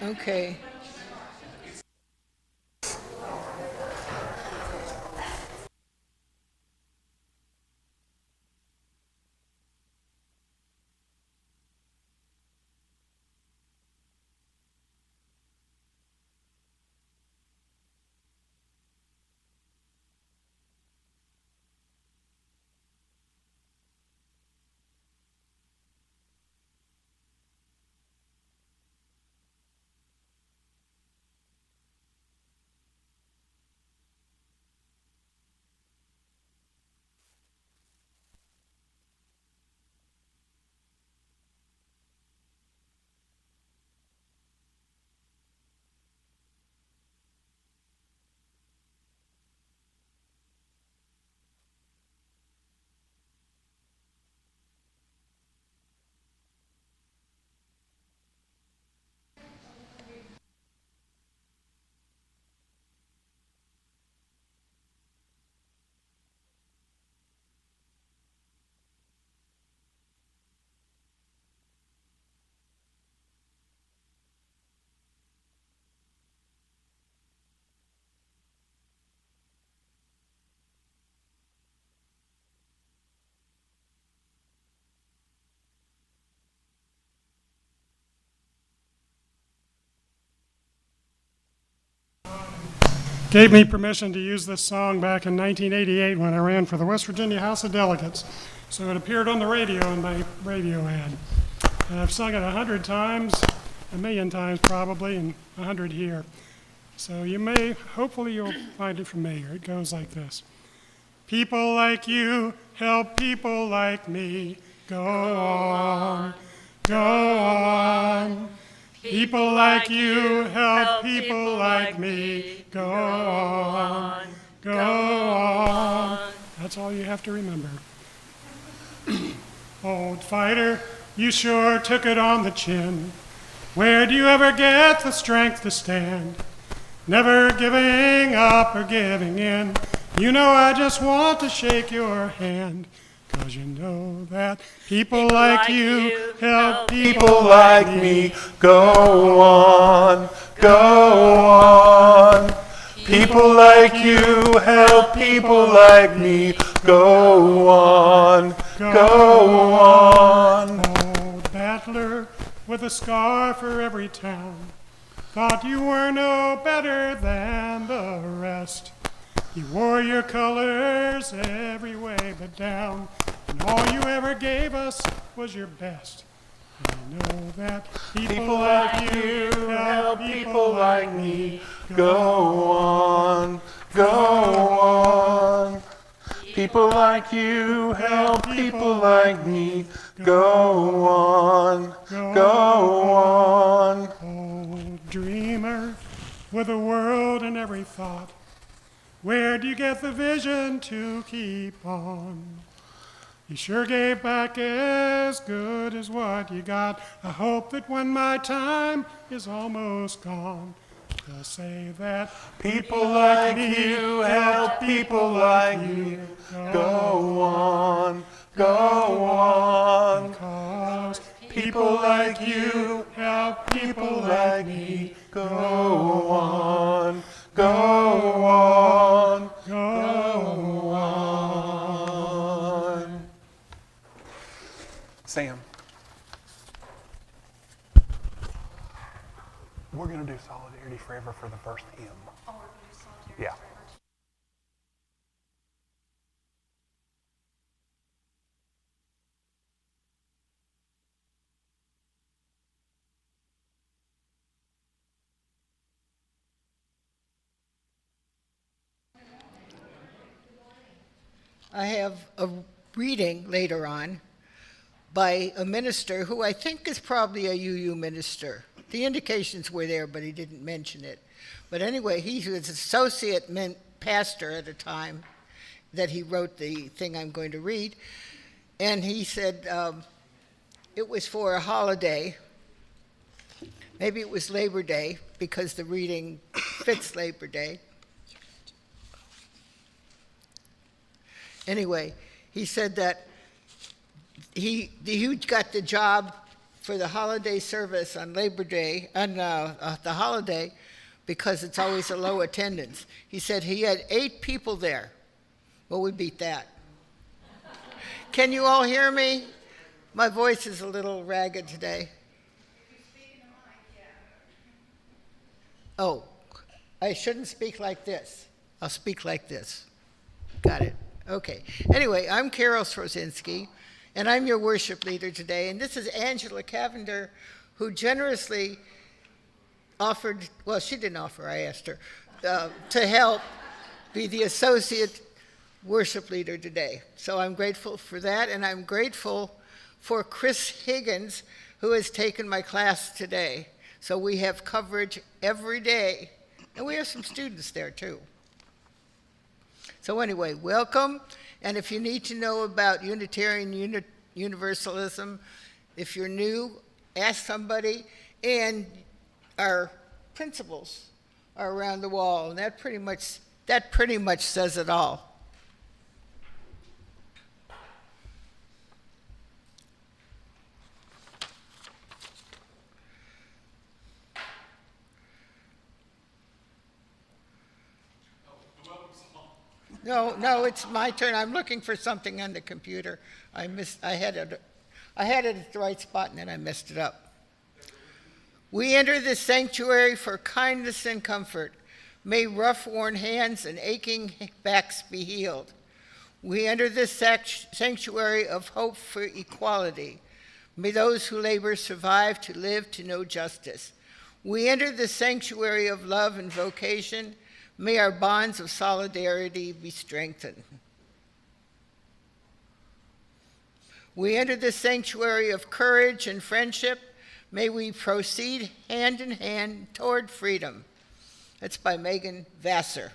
Okay. Gave me permission to use this song back in 1988 when I ran for the West Virginia House of Delegates. So it appeared on the radio in my radio ad. And I've sung it 100 times, a million times probably, and 100 here. So hopefully you'll find it familiar. It goes like this. People like you help people like me. Go on, go on. People like you help people like me. Go on, go on. That's all you have to remember. Old fighter, you sure took it on the chin. Where do you ever get the strength to stand? Never giving up or giving in. You know I just want to shake your hand. 'Cause you know that people like you help people like me. Go on, go on. People like you help people like me. Go on, go on. Old battler with a scar for every town. Thought you were no better than the rest. You wore your colors every way but down, and all you ever gave us was your best. And I know that People like you help people like me. Go on, go on. People like you help people like me. Go on, go on. Old dreamer with a world in every thought. Where do you get the vision to keep on? You sure gave back as good as what you got. I hope that when my time is almost gone, they'll say that People like you help people like you. Go on, go on. 'Cause People like you help people like me. Go on, go on, go on. Sam, we're going to do Solidarity Forever for the first hymn. Oh, we're going to do Solidarity Forever. I have a reading later on by a minister who I think is probably a UU minister. The indications were there, but he didn't mention it. But anyway, he was associate pastor at a time that he wrote the thing I'm going to read. And he said it was for a holiday. Maybe it was Labor Day, because the reading fits Labor Day. Anyway, he said that he got the job for the holiday service on Labor Day, on the holiday, because it's always a low attendance. He said he had 8 people there. Well, we beat that. Can you all hear me? My voice is a little ragged today. Oh, I shouldn't speak like this. I'll speak like this. Got it. Okay. Anyway, I'm Carol Strozinski, and I'm your worship leader today. And this is Angela Cavender, who generously offered, well, she didn't offer, I asked her, to help be the associate worship leader today. So I'm grateful for that, and I'm grateful for Chris Higgins, who has taken my class today. So we have coverage every day, and we have some students there too. So anyway, welcome, and if you need to know about Unitarian Universalism, if you're new, ask somebody, and our principles are around the wall, and that pretty much says it all. No, it's my turn. I'm looking for something on the computer. I had it at the right spot, and then I messed it up. We enter this sanctuary for kindness and comfort. May rough, worn hands and aching backs be healed. We enter this sanctuary of hope for equality. May those who labor survive to live to know justice. We enter the sanctuary of love and vocation. May our bonds of solidarity be strengthened. We enter the sanctuary of courage and friendship. May we proceed hand in hand toward freedom. That's by Megan Vassar.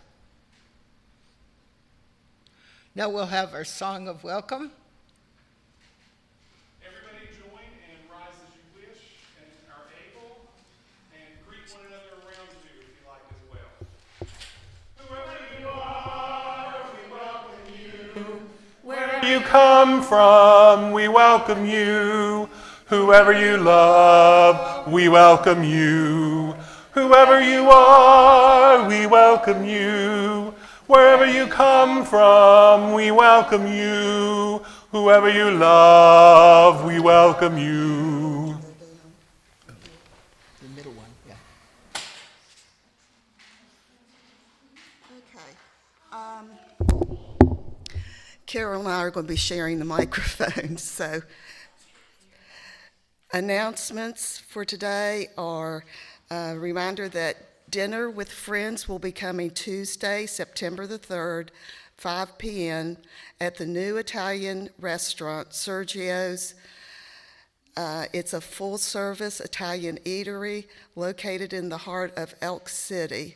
Now we'll have our song of welcome. Everybody join and rise as you wish and are able, and greet one another around you if you like as well. Whoever you are, we welcome you. Wherever you come from, we welcome you. Whoever you love, we welcome you. Whoever you are, we welcome you. Wherever you come from, we welcome you. Whoever you love, we welcome you. The middle one, yeah. Okay. Carol and I are going to be sharing the microphone, so announcements for today are a reminder that dinner with friends will be coming Tuesday, September the 3rd, 5 p.m. at the new Italian restaurant, Sergio's. It's a full-service Italian eatery located in the heart of Elk City,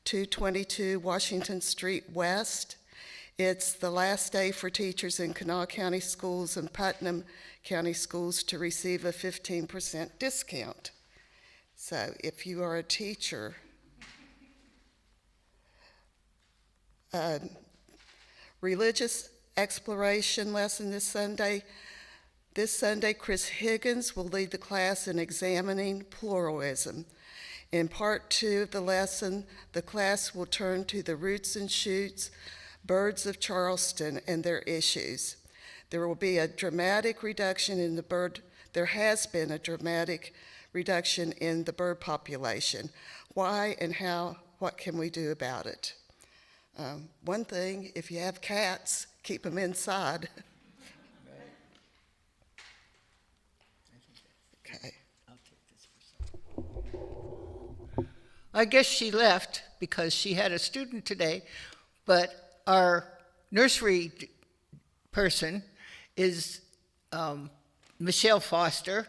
222 Washington Street West. It's the last day for teachers in Kanawha County Schools and Putnam County Schools to receive a 15% discount. So if you are a teacher, religious exploration lesson this Sunday. This Sunday, Chris Higgins will lead the class in examining pluralism. In part 2 of the lesson, the class will turn to the roots and shoots, birds of Charleston, and their issues. There will be a dramatic reduction in the bird, there has been a dramatic reduction in the bird population. Why and how, what can we do about it? One thing, if you have cats, keep them inside. Okay. I guess she left because she had a student today, but our nursery person is Michelle Foster,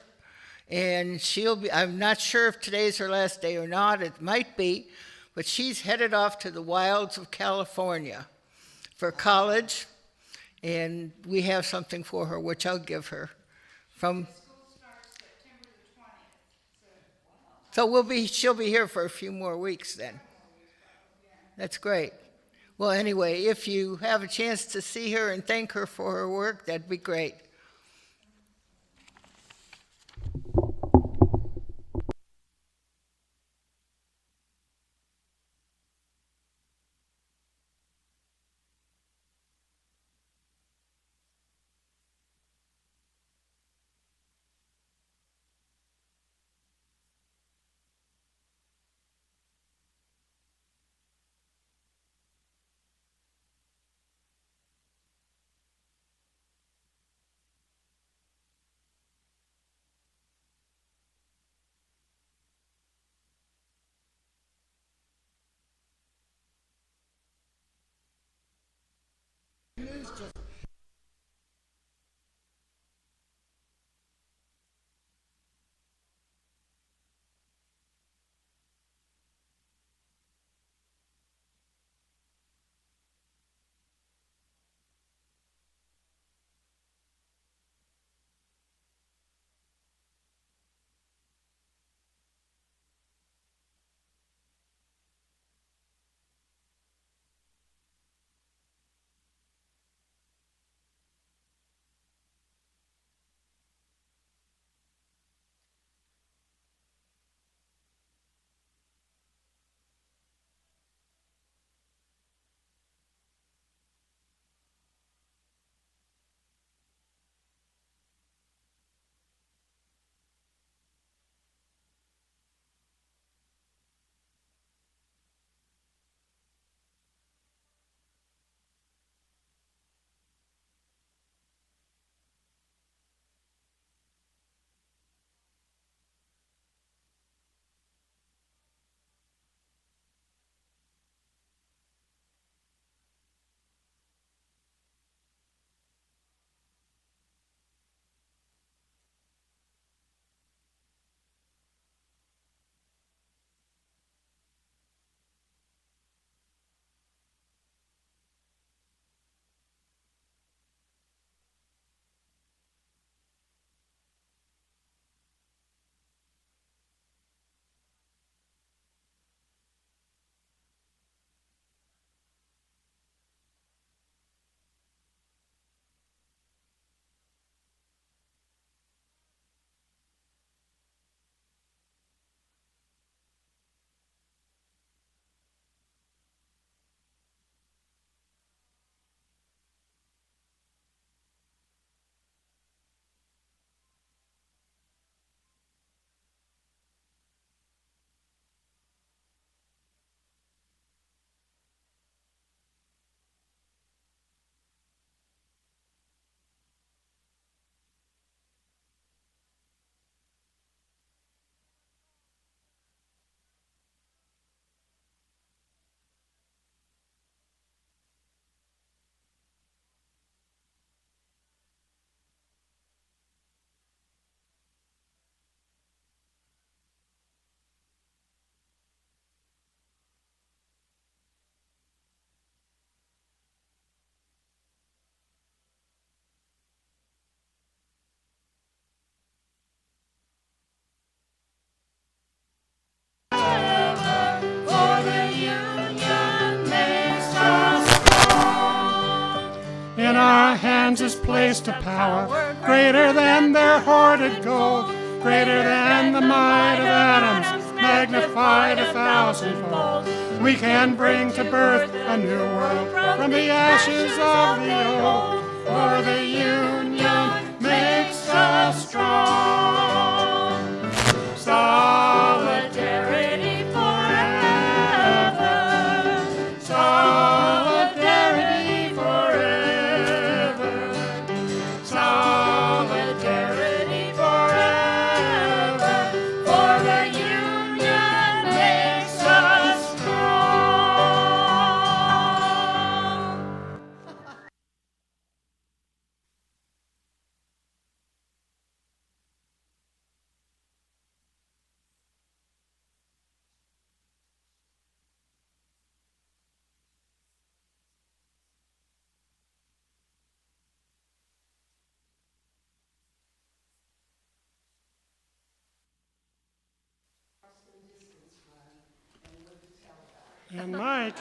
and she'll be, I'm not sure if today's her last day or not, it might be, but she's headed off to the wilds of California for college, and we have something for her, which I'll give her from. School starts September the 20th. So she'll be here for a few more weeks then. That's great. Well, anyway, if you have a chance to see her and thank her for her work, that'd be great. he's just In our hands is placed a power greater than their hoarded gold, greater than the might of atoms, magnified 1,000-fold. We can bring to birth a new world from the ashes of the old, for the union makes us strong. Solidarity forever. Solidarity forever. Solidarity forever. For the union makes us strong. And Mike.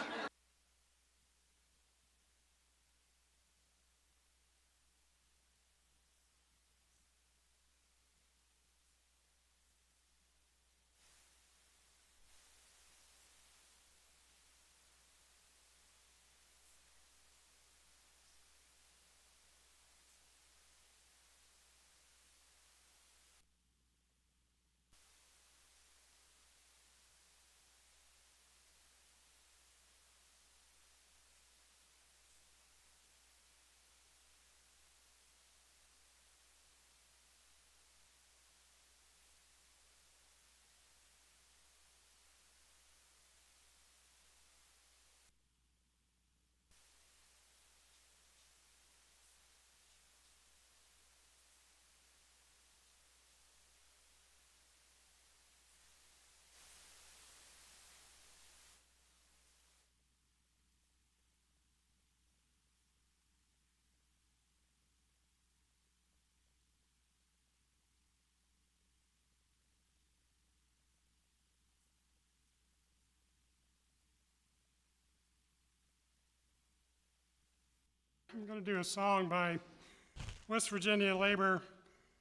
I'm going to do a song by West Virginia labor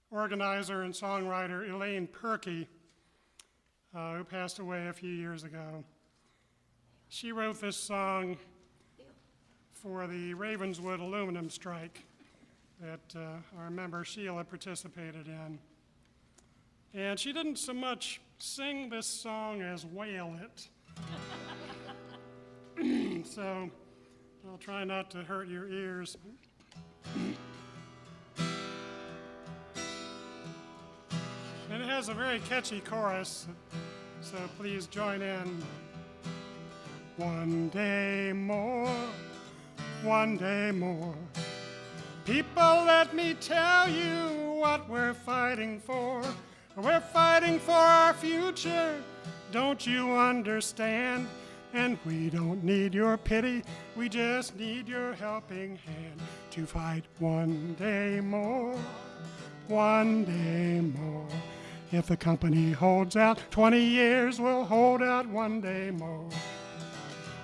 organizer and songwriter Elaine Perky, who passed away a few years ago. She wrote this song for the Ravenswood aluminum strike that our member Sheila participated in. And she didn't so much sing this song as wail it. So I'll try not to hurt your ears. And it has a very catchy chorus, so please join in. One day more, one day more. People, let me tell you what we're fighting for. We're fighting for our future, don't you understand? And we don't need your pity, we just need your helping hand to fight one day more, one day more. If the company holds out 20 years, we'll hold out one day more.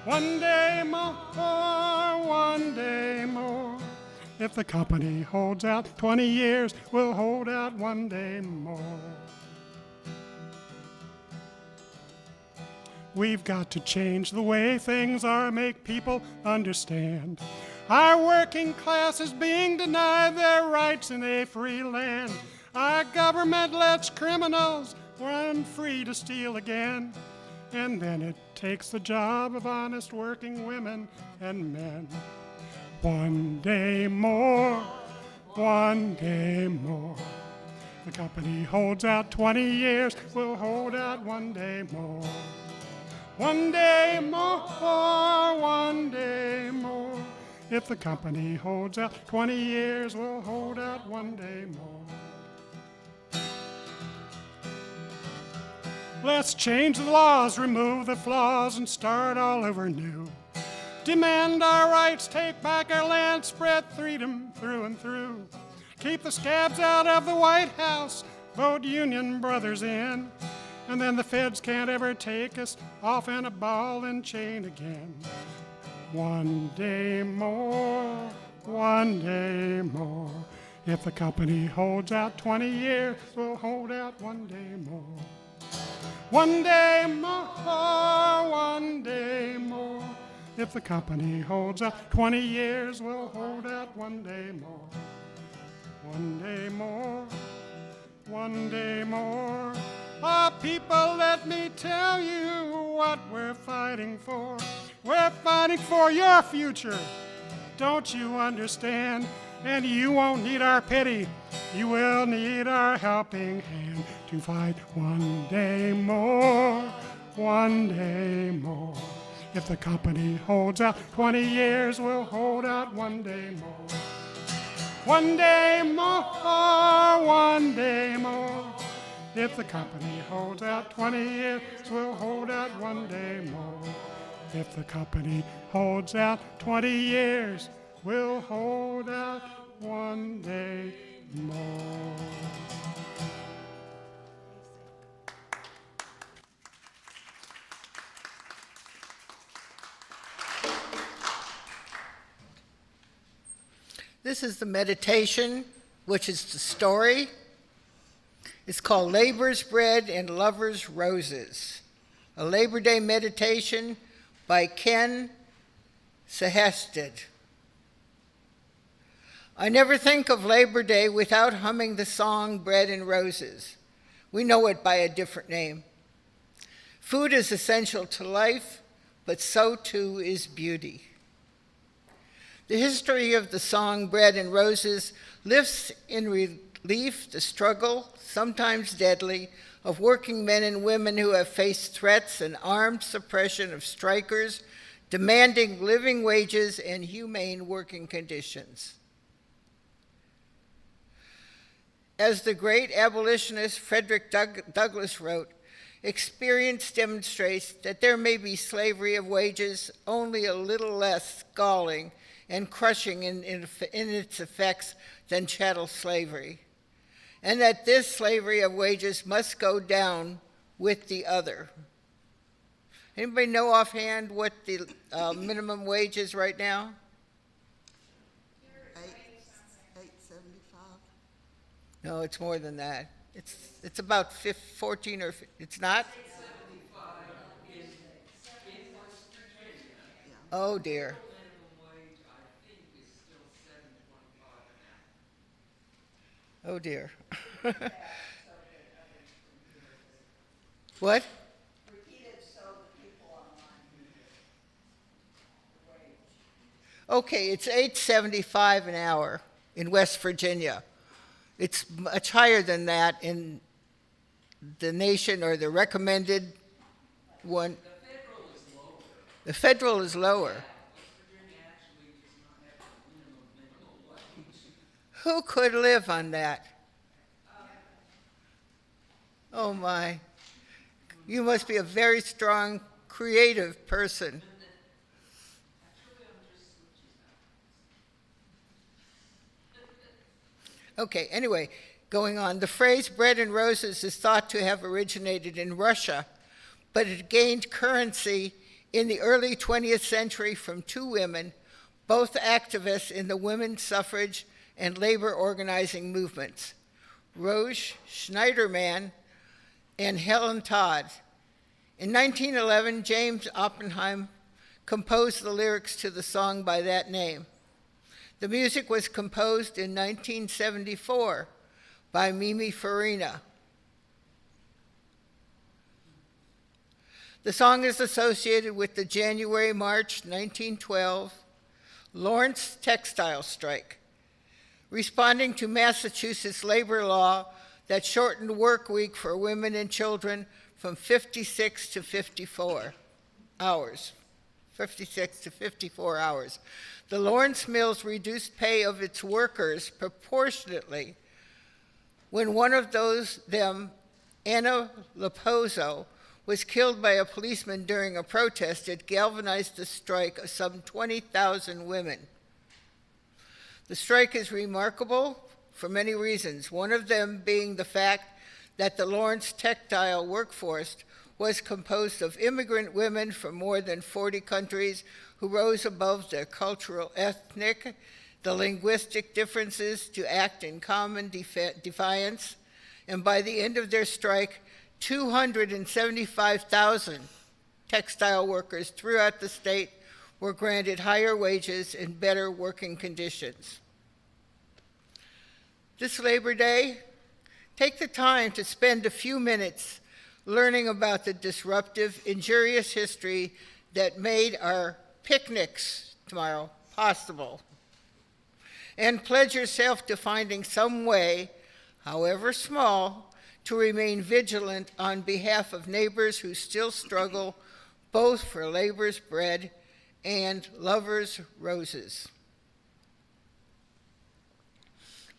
One day more, one day more. If the company holds out 20 years, we'll hold out one day more. We've got to change the way things are, make people understand. Our working class is being denied their rights in a free land. Our government lets criminals run free to steal again. And then it takes the job of honest working women and men. One day more, one day more. The company holds out 20 years, we'll hold out one day more. One day more, one day more. If the company holds out 20 years, we'll hold out one day more. Let's change the laws, remove the flaws, and start all over new. Demand our rights, take back our land, spread freedom through and through. Keep the scabs out of the White House, vote Union brothers in. And then the feds can't ever take us off in a ball and chain again. One day more, one day more. If the company holds out 20 years, we'll hold out one day more. One day more, one day more. If the company holds out 20 years, we'll hold out one day more. One day more, one day more. Ah, people, let me tell you what we're fighting for. We're fighting for your future. Don't you understand? And you won't need our pity. You will need our helping hand to fight one day more, one day more. If the company holds out 20 years, we'll hold out one day more. One day more, one day more. If the company holds out 20 years, we'll hold out one day more. If the company holds out 20 years, we'll hold out one day more. This is the meditation, which is the story. It's called Labor's Bread and Lover's Roses, a Labor Day meditation by Ken Sehested. I never think of Labor Day without humming the song Bread and Roses. We know it by a different name. Food is essential to life, but so too is beauty. The history of the song Bread and Roses lifts in relief the struggle, sometimes deadly, of working men and women who have faced threats and armed suppression of strikers demanding living wages and humane working conditions. As the great abolitionist Frederick Douglass wrote, experience demonstrates that there may be slavery of wages only a little less galling and crushing in its effects than chattel slavery, and that this slavery of wages must go down with the other. Anybody know offhand what the minimum wage is right now? No, it's more than that. It's about 14 or, it's not? Oh, dear. Oh, dear. What? Okay, it's $8.75 an hour in West Virginia. It's much higher than that in the nation or the recommended one. The federal is lower. Who could live on that? Oh my. You must be a very strong, creative person. Okay, anyway, going on. The phrase bread and roses is thought to have originated in Russia, but it gained currency in the early 20th century from two women, both activists in the women's suffrage and labor organizing movements, Rose Schneiderman and Helen Todd. In 1911, James Oppenheim composed the lyrics to the song by that name. The music was composed in 1974 by Mimi Farina. The song is associated with the January-March 1912 Lawrence textile strike, responding to Massachusetts labor law that shortened work week for women and children from 56 to 54 hours. 56 to 54 hours. The Lawrence Mills reduced pay of its workers proportionately when one of them, Anna Lepozo, was killed by a policeman during a protest. It galvanized the strike of some 20,000 women. The strike is remarkable for many reasons, one of them being the fact that the Lawrence textile workforce was composed of immigrant women from more than 40 countries who rose above their cultural, ethnic, the linguistic differences to act in common defiance. And by the end of their strike, 275,000 textile workers throughout the state were granted higher wages and better working conditions. This Labor Day, take the time to spend a few minutes learning about the disruptive, injurious history that made our picnics tomorrow possible. And pledge yourself to finding some way, however small, to remain vigilant on behalf of neighbors who still struggle both for labor's bread and lovers' roses.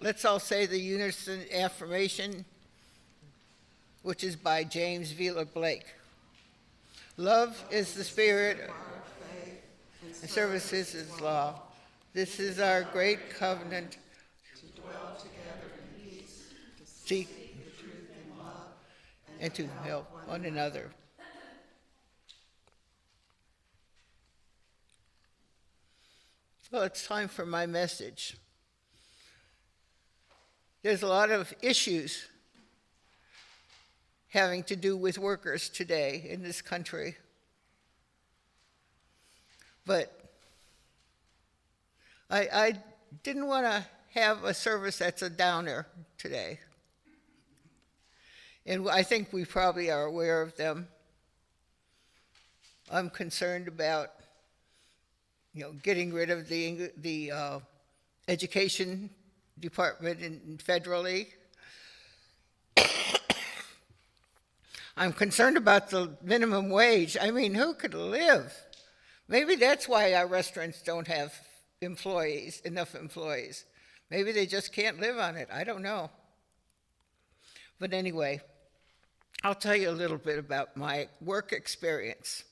Let's all say the unison affirmation, which is by James Vila Blake. Love is the spirit, and service is His law. This is our great covenant. To dwell together in peace, to seek the truth in love, and to help one another. Well, it's time for my message. There's a lot of issues having to do with workers today in this country. But I didn't want to have a service that's a downer today. And I think we probably are aware of them. I'm concerned about, getting rid of the education department federally. I'm concerned about the minimum wage. I mean, who could live? Maybe that's why our restaurants don't have enough employees. Maybe they just can't live on it. I don't know. But anyway, I'll tell you a little bit about my work experience.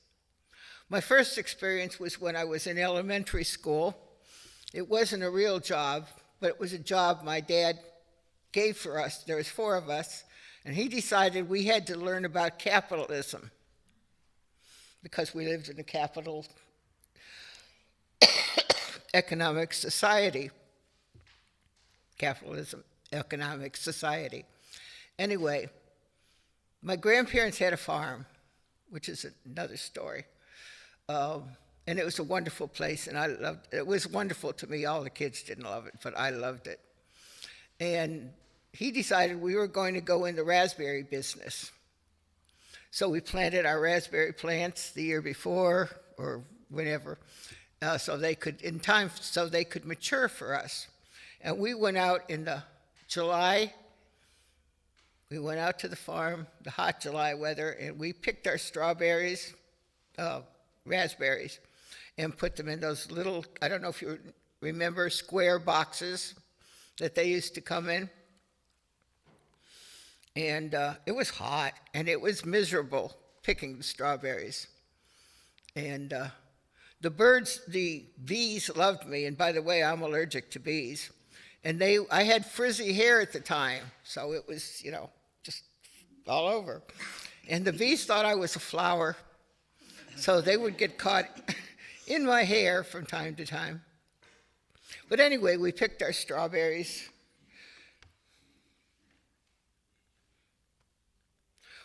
My first experience was when I was in elementary school. It wasn't a real job, but it was a job my dad gave for us. There was 4 of us, and he decided we had to learn about capitalism because we lived in a capital economic society. Capitalism economic society. Anyway, my grandparents had a farm, which is another story. And it was a wonderful place, and I loved it. It was wonderful to me. All the kids didn't love it, but I loved it. And he decided we were going to go in the raspberry business. So we planted our raspberry plants the year before or whenever, so they could, in time, so they could mature for us. And we went out in the July. We went out to the farm, the hot July weather, and we picked our strawberries, raspberries, and put them in those little, I don't know if you remember, square boxes that they used to come in. And it was hot, and it was miserable picking the strawberries. And the birds, the bees loved me, and by the way, I'm allergic to bees. And I had frizzy hair at the time, so it was, just all over. And the bees thought I was a flower, so they would get caught in my hair from time to time. But anyway, we picked our strawberries.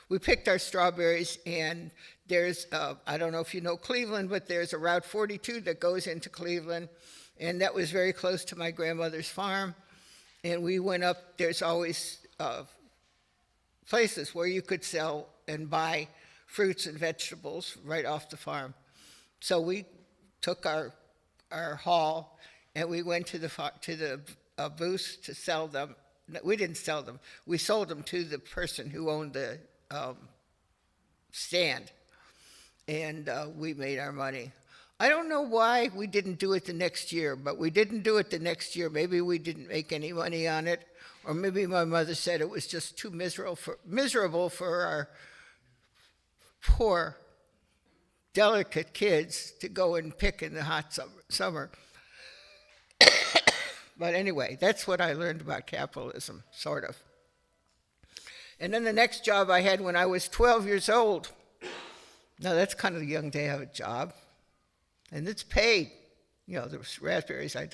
We picked our strawberries, and there's, I don't know if you know Cleveland, but there's a Route 42 that goes into Cleveland, and that was very close to my grandmother's farm. And we went up, there's always places where you could sell and buy fruits and vegetables right off the farm. So we took our haul, and we went to the booths to sell them. We didn't sell them. We sold them to the person who owned the stand, and we made our money. I don't know why we didn't do it the next year, but we didn't do it the next year. Maybe we didn't make any money on it, or maybe my mother said it was just too miserable for our poor, delicate kids to go and pick in the hot summer. But anyway, that's what I learned about capitalism, sort of. And then the next job I had when I was 12 years old. Now, that's kind of young to have a job. And it's paid. The raspberries, I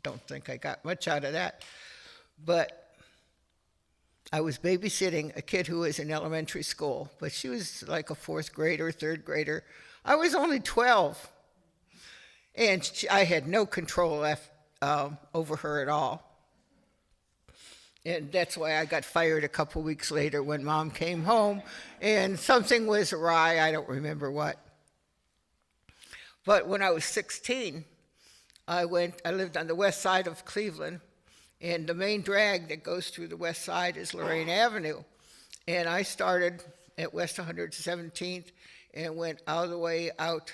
don't think I got much out of that. But I was babysitting a kid who was in elementary school, but she was like a fourth grader, third grader. I was only 12. And I had no control left over her at all. And that's why I got fired a couple weeks later when Mom came home, and something was awry. I don't remember what. But when I was 16, I lived on the west side of Cleveland, and the main drag that goes through the west side is Lorraine Avenue. And I started at West 117th and went all the way out,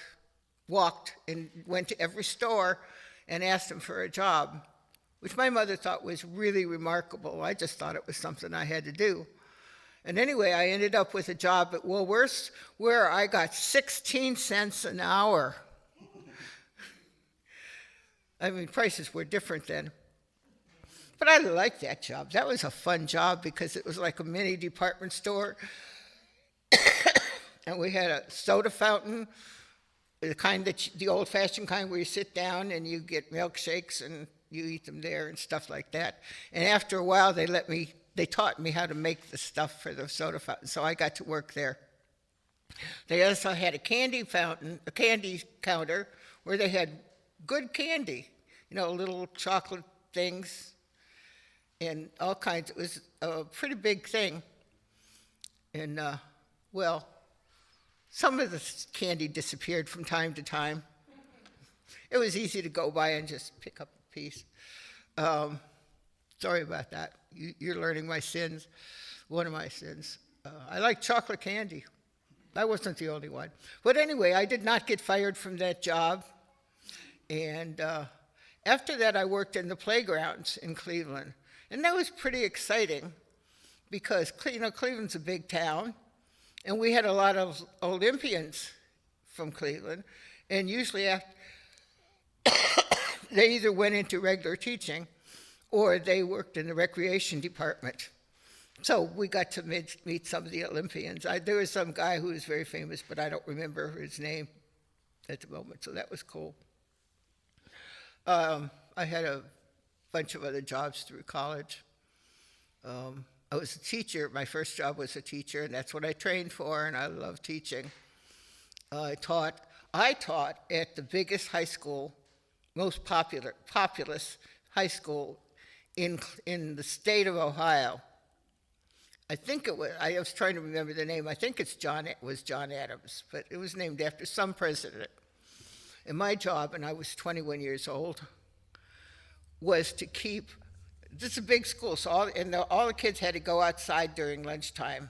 walked, and went to every store and asked them for a job, which my mother thought was really remarkable. I just thought it was something I had to do. And anyway, I ended up with a job at Woolworths where I got 16 cents an hour. I mean, prices were different then. But I liked that job. That was a fun job because it was like a mini department store. And we had a soda fountain, the old-fashioned kind where you sit down and you get milkshakes and you eat them there and stuff like that. And after a while, they taught me how to make the stuff for the soda fountain, so I got to work there. They also had a candy counter where they had good candy, little chocolate things and all kinds. It was a pretty big thing. And, some of the candy disappeared from time to time. It was easy to go by and just pick up a piece. Sorry about that. You're learning my sins, one of my sins. I like chocolate candy. I wasn't the only one. But anyway, I did not get fired from that job. And after that, I worked in the playgrounds in Cleveland. And that was pretty exciting because, Cleveland's a big town. And we had a lot of Olympians from Cleveland. And usually they either went into regular teaching or they worked in the recreation department. So we got to meet some of the Olympians. There was some guy who was very famous, but I don't remember his name at the moment, so that was cool. I had a bunch of other jobs through college. I was a teacher. My first job was a teacher, and that's what I trained for, and I love teaching. I taught at the biggest high school, most populous high school in the state of Ohio. I was trying to remember the name. I think it was John Adams, but it was named after some president. And my job, and I was 21 years old, was to keep, this is a big school, so all the kids had to go outside during lunchtime.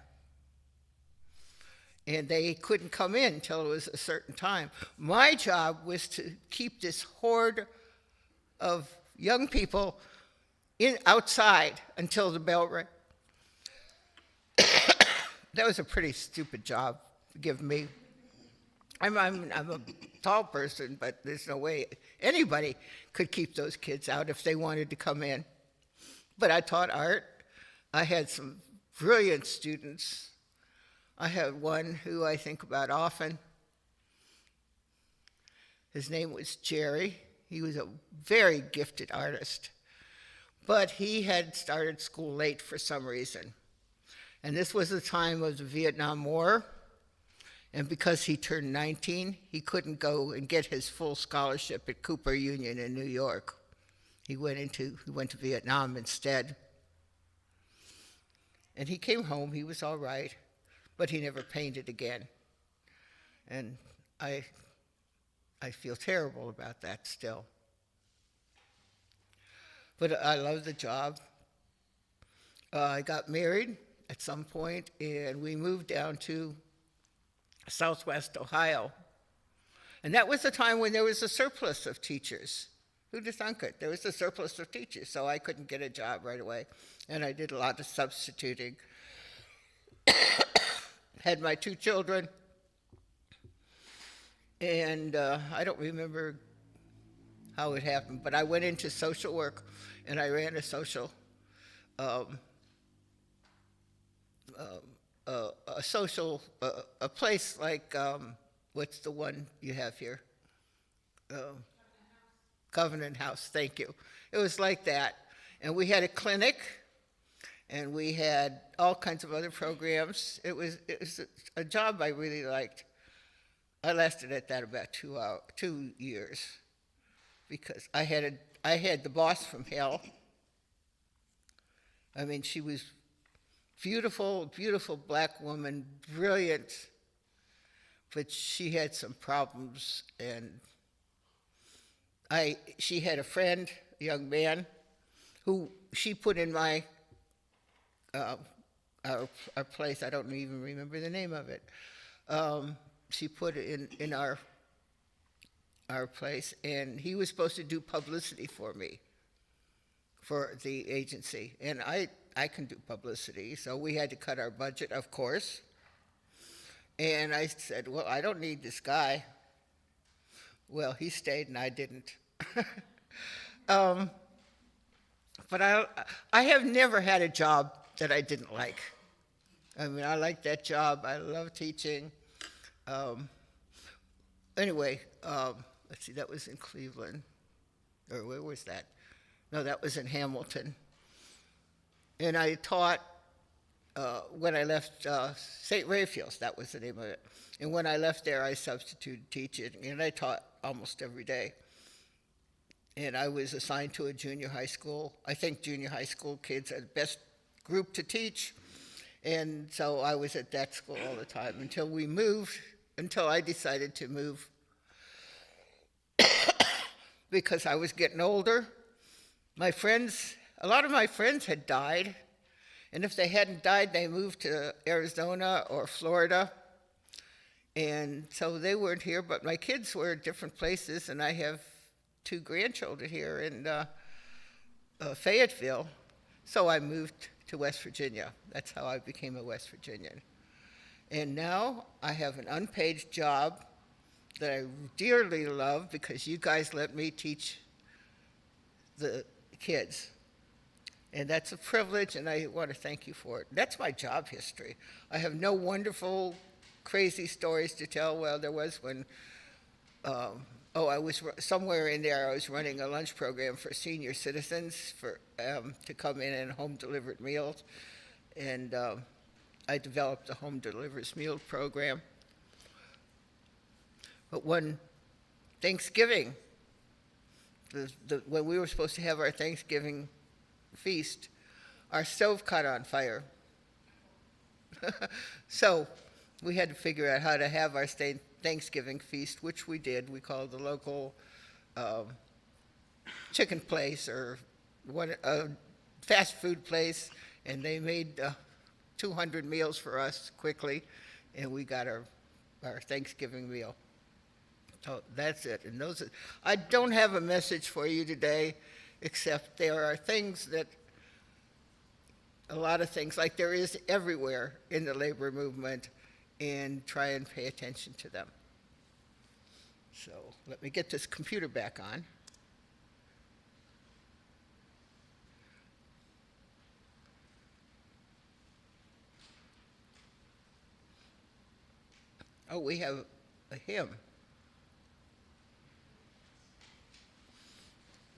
And they couldn't come in until it was a certain time. My job was to keep this horde of young people outside until the bell rang. That was a pretty stupid job to give me. I'm a tall person, but there's no way anybody could keep those kids out if they wanted to come in. But I taught art. I had some brilliant students. I had one who I think about often. His name was Jerry. He was a very gifted artist, but he had started school late for some reason. And this was the time of the Vietnam War, and because he turned 19, he couldn't go and get his full scholarship at Cooper Union in New York. He went to Vietnam instead. And he came home, he was all right, but he never painted again. And I feel terrible about that still. But I love the job. I got married at some point, and we moved down to Southwest Ohio. And that was the time when there was a surplus of teachers. Who'd have thunk it? There was a surplus of teachers, so I couldn't get a job right away. And I did a lot of substituting. Had my 2 children, and I don't remember how it happened, but I went into social work, and I ran a social a place like, what's the one you have here? Covenant House, thank you. It was like that. And we had a clinic, and we had all kinds of other programs. It was a job I really liked. I lasted at that about 2 years, because I had the boss from hell. I mean, she was beautiful, beautiful black woman, brilliant, but she had some problems, and she had a friend, a young man, who she put in my our place. I don't even remember the name of it. She put it in our place, and he was supposed to do publicity for me, for the agency, and I can do publicity, so we had to cut our budget, of course. And I said, well, I don't need this guy. Well, he stayed and I didn't. But I have never had a job that I didn't like. I mean, I like that job. I love teaching. Anyway, let's see, that was in Cleveland. Or where was that? No, that was in Hamilton. And I taught when I left St. Raphael's, that was the name of it. And when I left there, I substituted teaching, and I taught almost every day. And I was assigned to a junior high school. I think junior high school kids are the best group to teach. And so I was at that school all the time until I decided to move because I was getting older. A lot of my friends had died, and if they hadn't died, they moved to Arizona or Florida, and so they weren't here, but my kids were at different places, and I have 2 grandchildren here in Fayetteville, so I moved to West Virginia. That's how I became a West Virginian. And now I have an unpaid job that I dearly love because you guys let me teach the kids. And that's a privilege, and I want to thank you for it. That's my job history. I have no wonderful, crazy stories to tell. Well, there was when Oh, somewhere in there, I was running a lunch program for senior citizens to come in and home-delivered meals. And I developed a home-delivered meal program. But one Thanksgiving, when we were supposed to have our Thanksgiving feast, our stove caught on fire. So we had to figure out how to have our Thanksgiving feast, which we did. We called the local chicken place or a fast food place, and they made 200 meals for us quickly, and we got our Thanksgiving meal. So that's it. And I don't have a message for you today, except there are things that, a lot of things, like there is everywhere in the labor movement, and try and pay attention to them. So let me get this computer back on. Oh, we have a hymn.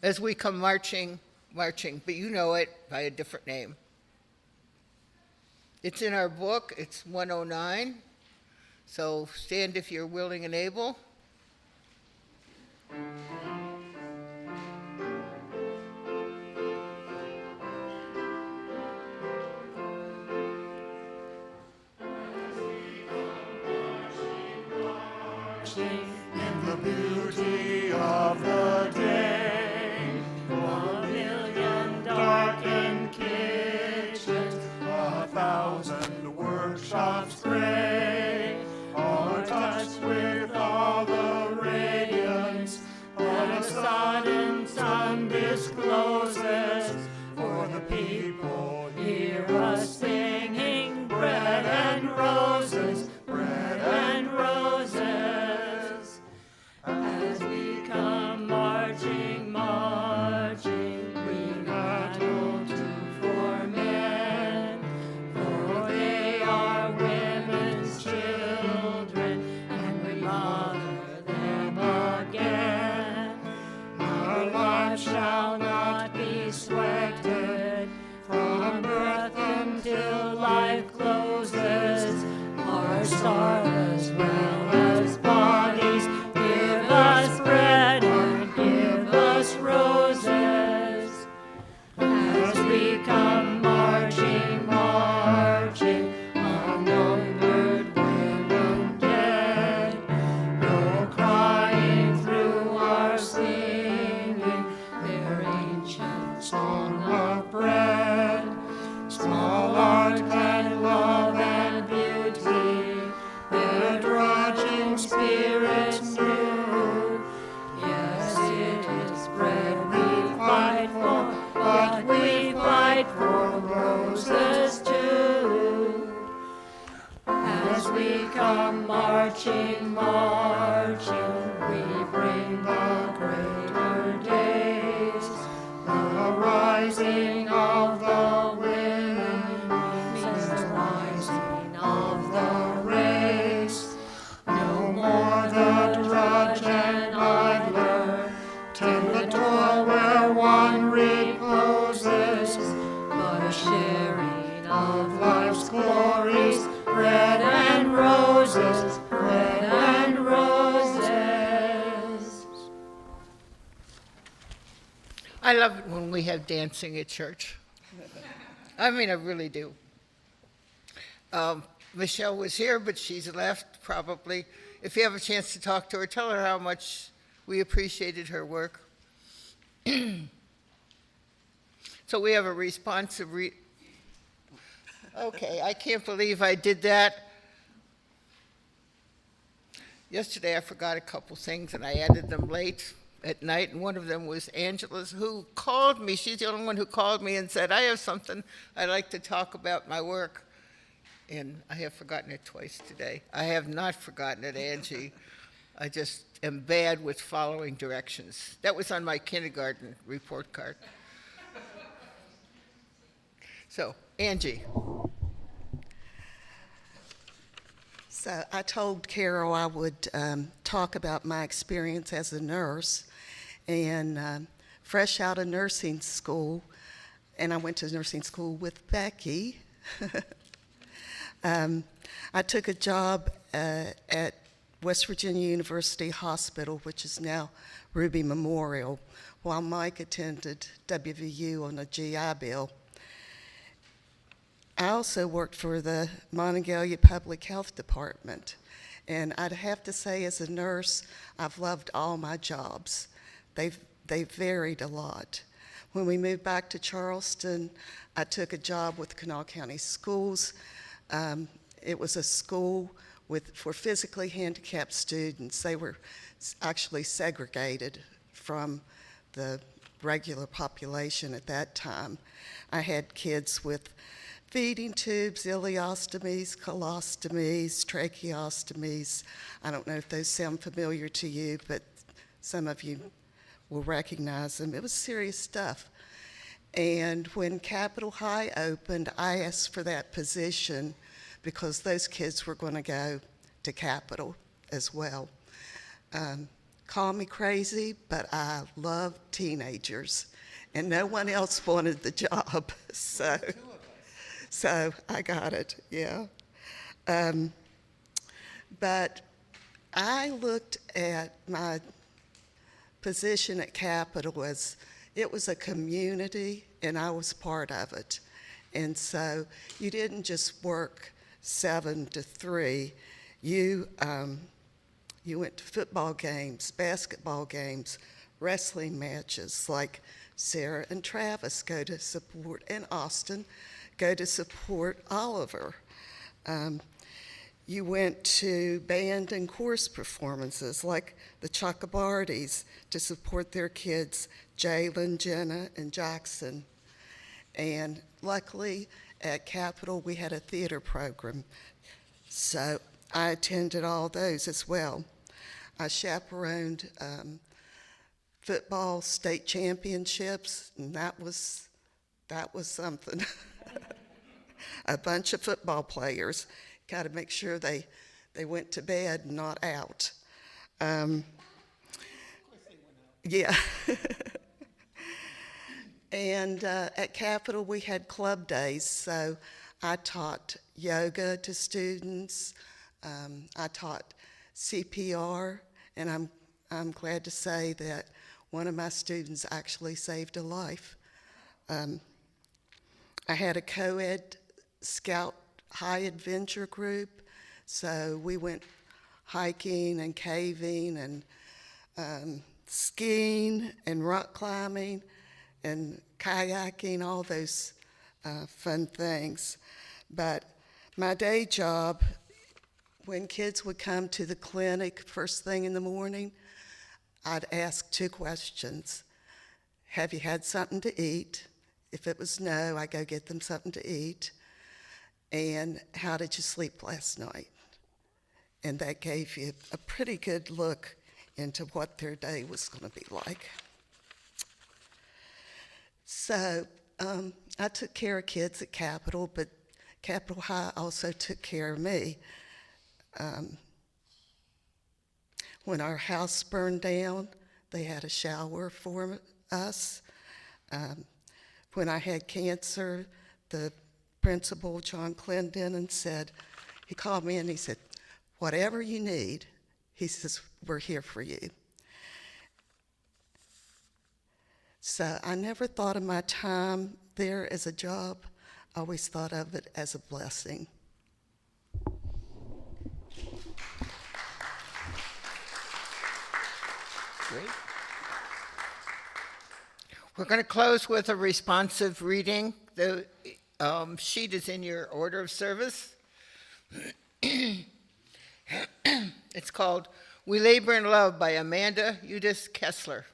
As we come marching, but you know it by a different name. It's in our book, it's 109. So stand if you're willing and able. In the beauty of the day, 1,000,000 darkened kitchens, 1,000 workshops gray, are touched with all the radiance, what a sudden sun discloses, for the people hear us singing bread and roses, bread and roses. As we come marching, marching, we battle for men, for they are women's children, and we mother them again. Our life shall not be sweated, from birth until life closes, our stars as well as bodies. Give us bread and give us roses. As we come marching, marching, unnumbered women dead, go crying through our singing their ancient song of bread. Small art and love and beauty, their drudging spirits new. Yes, it is bread we fight for, but we fight for roses too. As we come marching, marching, we bring the greater days, the rising of the women, means the rising of the race. No more the drudge and idler, tend the toil where one reposes, but a sharing of life's glories, bread and roses, bread and roses. I love it when we have dancing at church. I mean, I really do. Michelle was here, but she's left probably. If you have a chance to talk to her, tell her how much we appreciated her work. So we have a responsive Okay, I can't believe I did that. Yesterday I forgot a couple things and I added them late at night, and one of them was Angela's, who called me. She's the only one who called me and said, I have something I'd like to talk about my work. And I have forgotten it twice today. I have not forgotten it, Angie. I just am bad with following directions. That was on my kindergarten report card. So, Angie. So I told Carol I would talk about my experience as a nurse. And fresh out of nursing school, and I went to nursing school with Becky, I took a job at West Virginia University Hospital, which is now Ruby Memorial, while Mike attended WVU on a GI Bill. I also worked for the Monongalia Public Health Department, and I'd have to say as a nurse, I've loved all my jobs. They've varied a lot. When we moved back to Charleston, I took a job with Kanawha County Schools. It was a school for physically handicapped students. They were actually segregated from the regular population at that time. I had kids with feeding tubes, ileostomies, colostomies, tracheostomies. I don't know if those sound familiar to you, but some of you will recognize them. It was serious stuff. And when Capitol High opened, I asked for that position because those kids were going to go to Capitol as well. Call me crazy, but I love teenagers, and no one else wanted the job, so I got it, yeah. But I looked at my position at Capitol as it was a community, and I was part of it. And so you didn't just work 7 to 3. You went to football games, basketball games, wrestling matches, like Sarah and Travis go to support, and Austin go to support Oliver. You went to band and chorus performances like the Chocobardis to support their kids, Jalen, Jenna, and Jackson. And luckily at Capitol we had a theater program, so I attended all those as well. I chaperoned football state championships, and that was something. A bunch of football players. Got to make sure they went to bed, not out. Yeah. And at Capitol, we had club days, so I taught yoga to students. I taught CPR, and I'm glad to say that one of my students actually saved a life. I had a co-ed Scout high adventure group, so we went hiking and caving and skiing and rock climbing and kayaking, all those fun things. But my day job, when kids would come to the clinic first thing in the morning, I'd ask 2 questions. Have you had something to eat? If it was no, I go get them something to eat. And how did you sleep last night? And that gave you a pretty good look into what their day was going to be like. So I took care of kids at Capitol, but Capitol High also took care of me. When our house burned down, they had a shower for us. When I had cancer, the principal, John Clendenin, he called me and he said, whatever you need, he says, we're here for you. So I never thought of my time there as a job. I always thought of it as a blessing. Great. We're going to close with a responsive reading. The sheet is in your order of service. It's called We Labor in Love by Amanda Udis Kessler.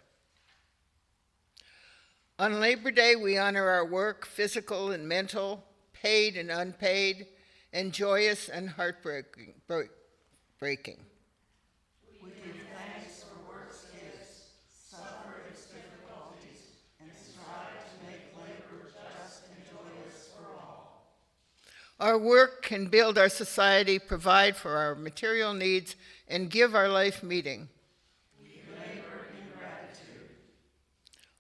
On Labor Day, we honor our work, physical and mental, paid and unpaid, and joyous and heartbreaking. Our work can build our society, provide for our material needs, and give our life meaning.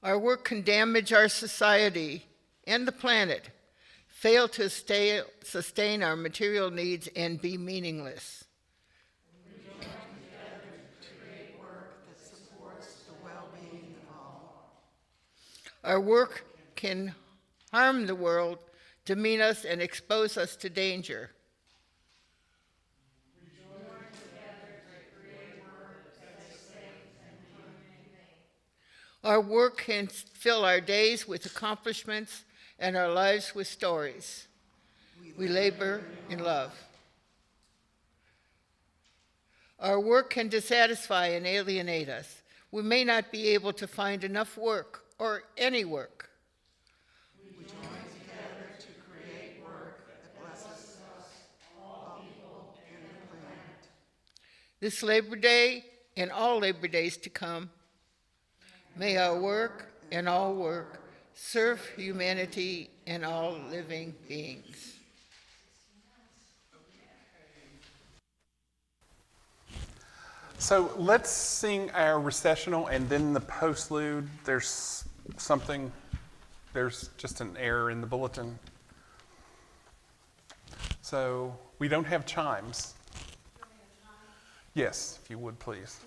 Our work can damage our society and the planet, fail to sustain our material needs, and be meaningless. Our work can harm the world, demean us, and expose us to danger. Our work can fill our days with accomplishments and our lives with stories. We labor in love. Our work can dissatisfy and alienate us. We may not be able to find enough work or any work. We join together to create work that blesses all people and the planet. This Labor Day and all Labor Days to come, may our work and all work serve humanity and all living beings. So let's sing our recessional and then the postlude. There's just an error in the bulletin. So we don't have chimes. Yes, if you would please.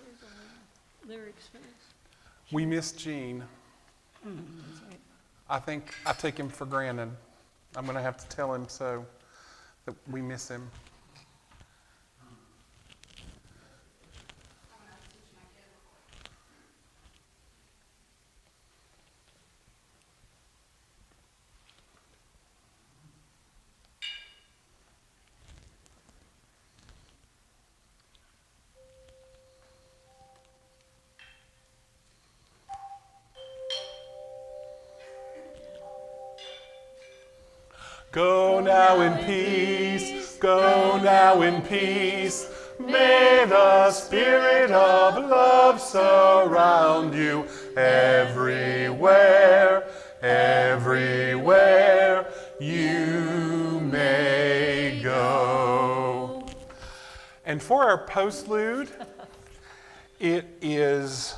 Lyrics first. We miss Gene. I think I take him for granted. I'm going to have to tell him so that we miss him. Go now in peace, go now in peace. May the spirit of love surround you everywhere, everywhere you may go. And for our postlude, it is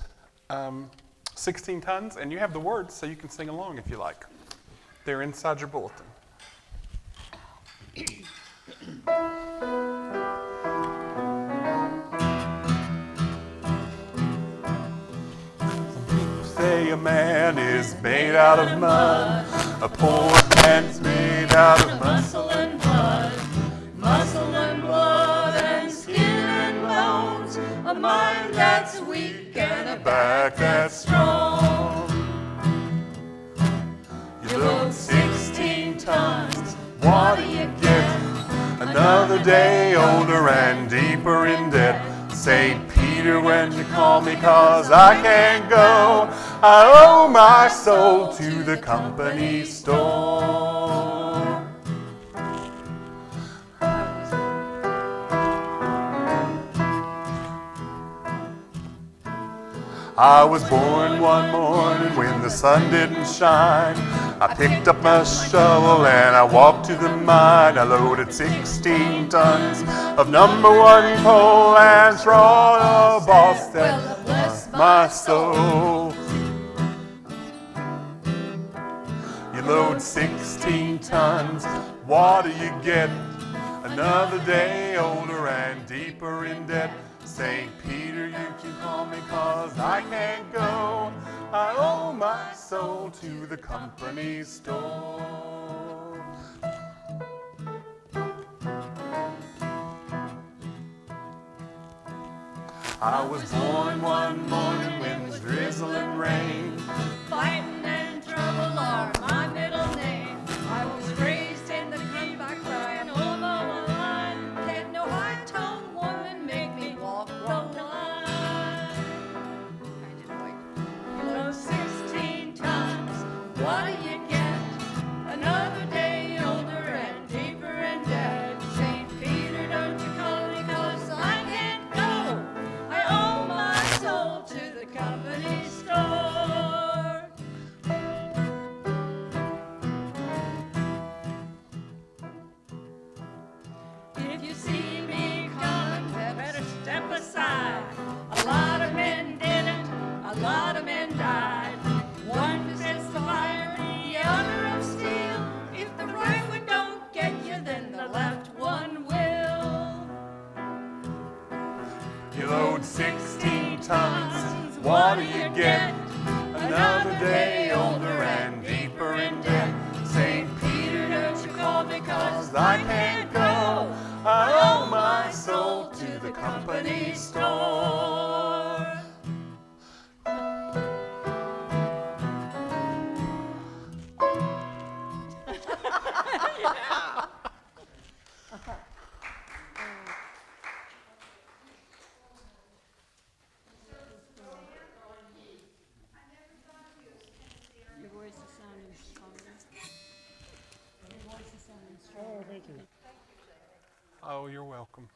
16 tons, and you have the words so you can sing along if you like. They're inside your bulletin. Say a man is made out of mud, a poor man's made out of muscle and blood, Muscle and blood and skin and bones, a mind that's weak and a back that's strong. You load 16 tons, what do you get? Another day older and deeper in debt. St. Peter, when you call me, 'cause I can't go, I owe my soul to the company store. I was born one morning when the sun didn't shine. I picked up my shovel and I walked to the mine. I loaded 16 tons of #1 coal and straw, a boss that blessed my soul. You load 16 tons, what do you get? Another day older and deeper in debt. St. Peter, you can call me, 'cause I can't go, I owe my soul to the company store. I was born one morning when it was drizzling rain. Fighting and trouble are my middle name. I was raised in the country crying all my line. Let no high-toned woman make me walk the line. You load 16 tons, what do you get? Another day older and deeper in debt. St. Peter, don't you call me, 'cause I can't go. I owe my soul to the company store. If you see me coming, you better step aside. A lot of men didn't, a lot of men died. One fist of iron, the other of steel. If the right one don't get you, then the left one will. You load 16 tons, what do you get? Another day older and deeper in debt. St. Peter, don't you call because I can't go. I owe my soul to the company store. Your voice is sounding stronger. Your voice is sounding stronger. Oh, thank you. Oh, you're welcome.